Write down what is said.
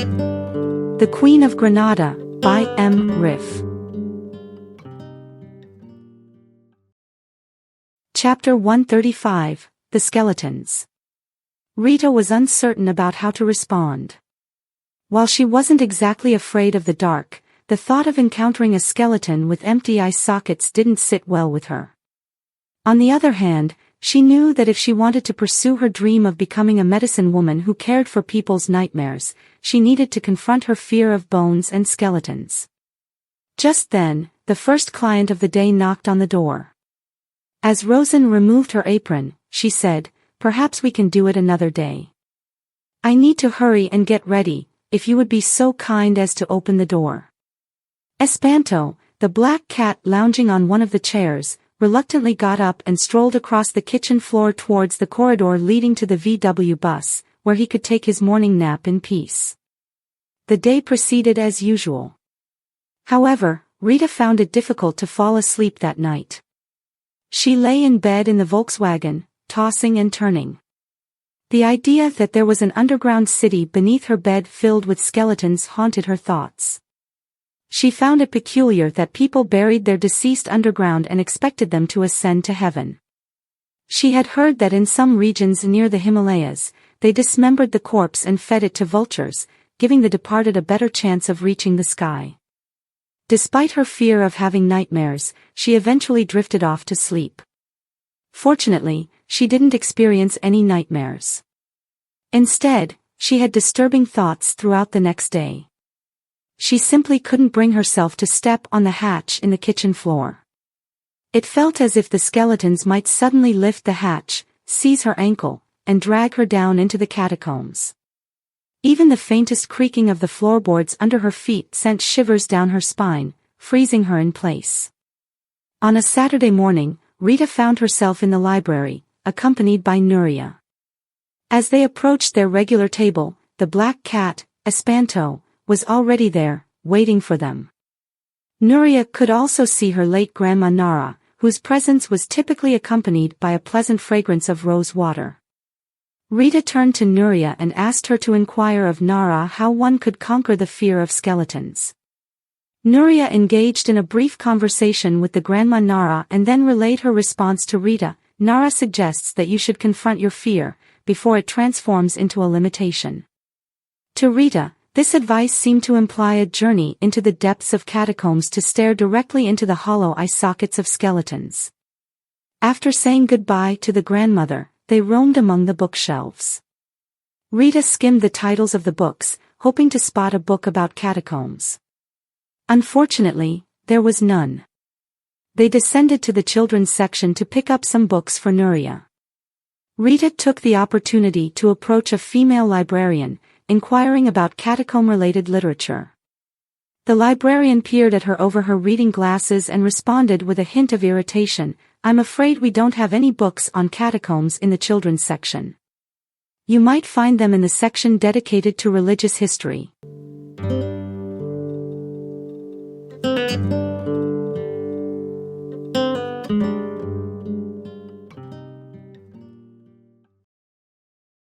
The Queen of Granada, by M. Riff. Chapter 135, The Skeletons. Rita was uncertain about how to respond. While she wasn't exactly afraid of the dark, the thought of encountering a skeleton with empty eye sockets didn't sit well with her. On the other hand, she knew that if she wanted to pursue her dream of becoming a medicine woman who cared for people's nightmares, she needed to confront her fear of bones and skeletons. Just then, the first client of the day knocked on the door. As Rosen removed her apron, she said, "Perhaps we can do it another day. I need to hurry and get ready, if you would be so kind as to open the door." Espanto, the black cat lounging on one of the chairs, reluctantly got up and strolled across the kitchen floor towards the corridor leading to the VW bus, where he could take his morning nap in peace. The day proceeded as usual. However, Rita found it difficult to fall asleep that night. She lay in bed in the Volkswagen, tossing and turning. The idea that there was an underground city beneath her bed filled with skeletons haunted her thoughts. She found it peculiar that people buried their deceased underground and expected them to ascend to heaven. She had heard that in some regions near the Himalayas, they dismembered the corpse and fed it to vultures, giving the departed a better chance of reaching the sky. Despite her fear of having nightmares, she eventually drifted off to sleep. Fortunately, she didn't experience any nightmares. Instead, she had disturbing thoughts throughout the next day. She simply couldn't bring herself to step on the hatch in the kitchen floor. It felt as if the skeletons might suddenly lift the hatch, seize her ankle, and drag her down into the catacombs. Even the faintest creaking of the floorboards under her feet sent shivers down her spine, freezing her in place. On a Saturday morning, Rita found herself in the library, accompanied by Nuria. As they approached their regular table, the black cat, Espanto, was already there, waiting for them. Nuria could also see her late grandma Nara, whose presence was typically accompanied by a pleasant fragrance of rose water. Rita turned to Nuria and asked her to inquire of Nara how one could conquer the fear of skeletons. Nuria engaged in a brief conversation with the grandma Nara and then relayed her response to Rita. "Nara suggests that you should confront your fear, before it transforms into a limitation." To Rita, this advice seemed to imply a journey into the depths of catacombs to stare directly into the hollow eye sockets of skeletons. After saying goodbye to the grandmother, they roamed among the bookshelves. Rita skimmed the titles of the books, hoping to spot a book about catacombs. Unfortunately, there was none. They descended to the children's section to pick up some books for Nuria. Rita took the opportunity to approach a female librarian, inquiring about catacomb-related literature. The librarian peered at her over her reading glasses and responded with a hint of irritation, "I'm afraid we don't have any books on catacombs in the children's section. You might find them in the section dedicated to religious history."